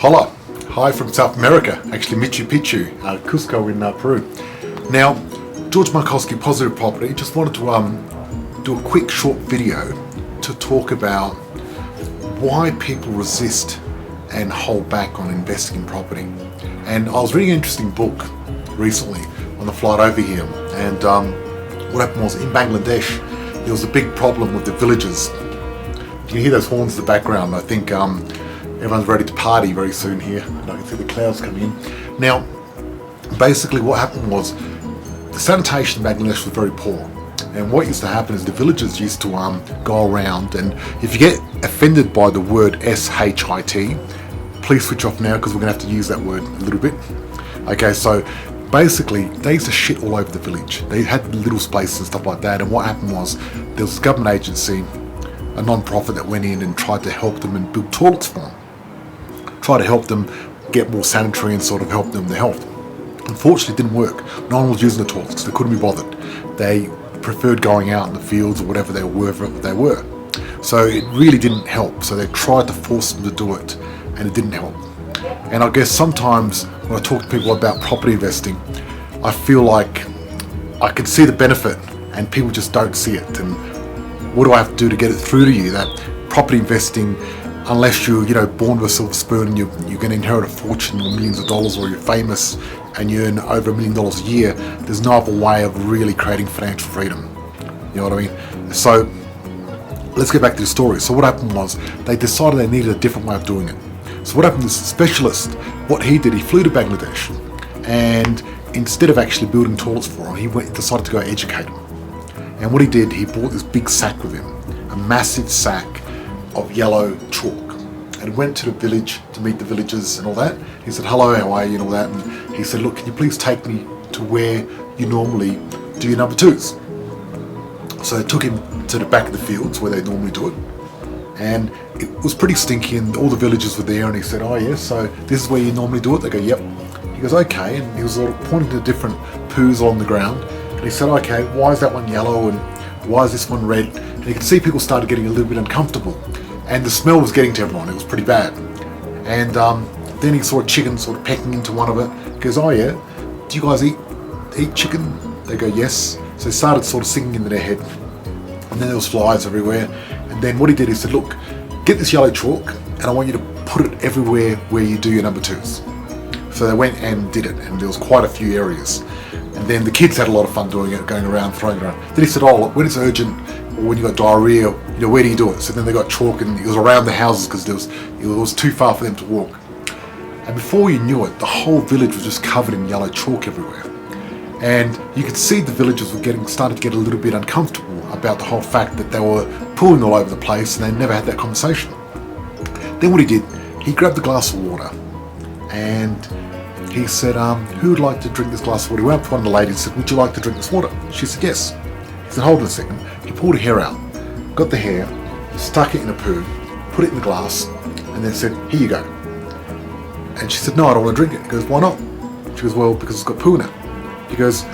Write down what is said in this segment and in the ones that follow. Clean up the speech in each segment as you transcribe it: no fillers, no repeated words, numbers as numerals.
Hola, hi from South America, actually Machu Picchu, Cusco in Peru. Now, George Markoski, Positive Property, just wanted to do a quick short video to talk about why people resist and hold back on investing in property. And I was reading an interesting book recently on the flight over here, and what happened was in Bangladesh there was a big problem with the villages. You can hear those horns in the background. I think everyone's ready to party very soon here, and I can see the clouds coming in. Now, basically what happened was the sanitation in Bangladesh was very poor, and what used to happen is the villagers used to go around, and if you get offended by the word S-H-I-T, please switch off now because we're going to have to use that word a little bit. Okay, so basically they used to shit all over the village. They had little spaces and stuff like that, and what happened was there was a government agency, a non-profit that went in and tried to help them and build toilets for them. Try to help them get more sanitary and sort of help them with their health. Unfortunately, it didn't work. No one was using the toilets because they couldn't be bothered. They preferred going out in the fields or whatever they were. So it really didn't help. So they tried to force them to do it, and it didn't help. And I guess sometimes when I talk to people about property investing, I feel like I can see the benefit and people just don't see it. And what do I have to do to get it through to you that property investing, unless you're born with a silver spoon and you're going to inherit a fortune or millions of dollars, or you're famous and you earn over $1 million a year, there's no other way of really creating financial freedom. You know what I mean? So let's get back to the story. So what happened was they decided they needed a different way of doing it. So what happened is the specialist, what he did, he flew to Bangladesh, and instead of actually building toilets for them, he decided to go educate them. And what he did, he brought this big sack with him, a massive sack of yellow chalk, and went to the village to meet the villagers and all that. He said, hello, how are you, and all that. And he said, look, can you please take me to where you normally do your number twos? So they took him to the back of the fields where they normally do it. And it was pretty stinky, and all the villagers were there, and he said, oh yes, so this is where you normally do it? They go, yep. He goes, okay, and he was sort of pointing to different poos on the ground, and he said, okay, why is that one yellow, and why is this one red? And you could see people started getting a little bit uncomfortable, and the smell was getting to everyone. It was pretty bad. And then he saw a chicken sort of pecking into one of it. He goes, oh yeah, do you guys eat chicken? They go, yes. So he started sort of singing into their head, and then there was flies everywhere. And then what he did, he said, look, get this yellow chalk, and I want you to put it everywhere where you do your number twos. So they went and did it, and there was quite a few areas. And then the kids had a lot of fun doing it, going around, throwing it around. Then he said, oh, look, when it's urgent, or when you got diarrhea, where do you do it? So then they got chalk, and it was around the houses because it was too far for them to walk. And before you knew it, the whole village was just covered in yellow chalk everywhere. And you could see the villagers were started to get a little bit uncomfortable about the whole fact that they were pooling all over the place, and they never had that conversation. Then what he did, he grabbed a glass of water, and he said, who would like to drink this glass of water? He went up to one of the ladies and said, would you like to drink this water? She said, yes. He said, hold on a second. He pulled her hair out, got the hair, stuck it in a poo, put it in the glass, and then said, here you go. And she said, no, I don't want to drink it. He goes, why not? She goes, well, because it's got poo in it. He goes,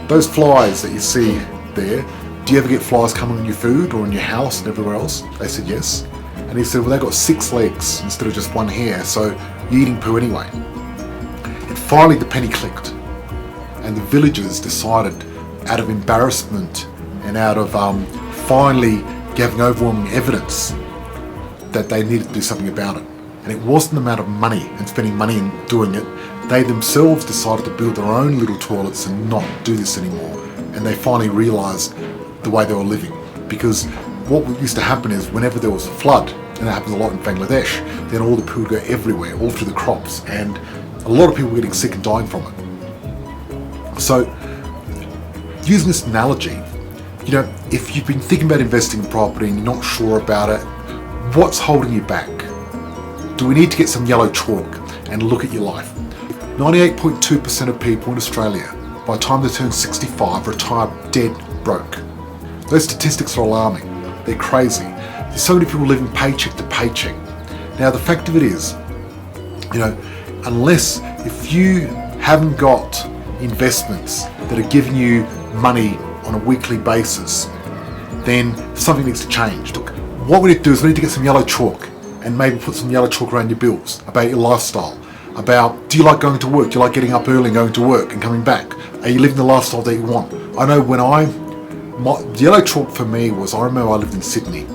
those flies that you see there, do you ever get flies coming on your food or in your house and everywhere else? They said, yes. And he said, well, they've got 6 legs instead of just one hair, so you're eating poo anyway. And finally the penny clicked, and the villagers decided, out of embarrassment and out of finally having overwhelming evidence, that they needed to do something about it. And it wasn't a matter of money and spending money and doing it. They themselves decided to build their own little toilets and not do this anymore. And they finally realised the way they were living. Because what used to happen is whenever there was a flood, and that happens a lot in Bangladesh, then all the poo would go everywhere, all through the crops, and a lot of people were getting sick and dying from it. So, using this analogy, if you've been thinking about investing in property and you're not sure about it, what's holding you back? Do we need to get some yellow chalk and look at your life? 98.2% of people in Australia, by the time they turn 65, retire dead broke. Those statistics are alarming. They're crazy. There's so many people living paycheck to paycheck. Now the fact of it is, unless if you haven't got investments that are giving you money on a weekly basis, then something needs to change. Look, what we need to do is we need to get some yellow chalk, and maybe put some yellow chalk around your bills, about your lifestyle, about do you like going to work, do you like getting up early and going to work and coming back, are you living the lifestyle that you want? I know the yellow chalk for me was, I remember I lived in Sydney,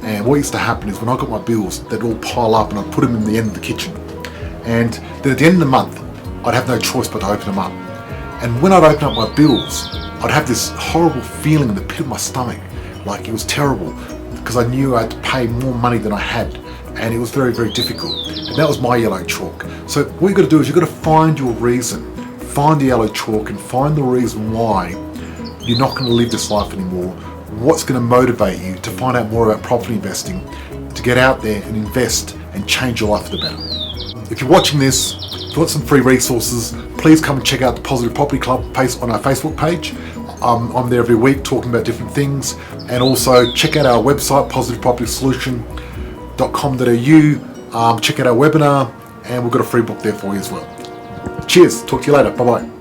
and what used to happen is when I got my bills, they'd all pile up and I'd put them in the end of the kitchen, and then at the end of the month I'd have no choice but to open them up, and when I'd open up my bills I'd have this horrible feeling in the pit of my stomach, like it was terrible, because I knew I had to pay more money than I had, and it was very, very difficult. And that was my yellow chalk. So what you've got to do is you've got to find your reason, find the yellow chalk and find the reason why you're not going to live this life anymore, what's going to motivate you to find out more about property investing, to get out there and invest and change your life for the better. If you're watching this, if you want some free resources, please come and check out the Positive Property Club page on our Facebook page. I'm there every week talking about different things, and also check out our website, positivepropertysolution.com.au. Check out our webinar, and we've got a free book there for you as well. Cheers, talk to you later, bye bye.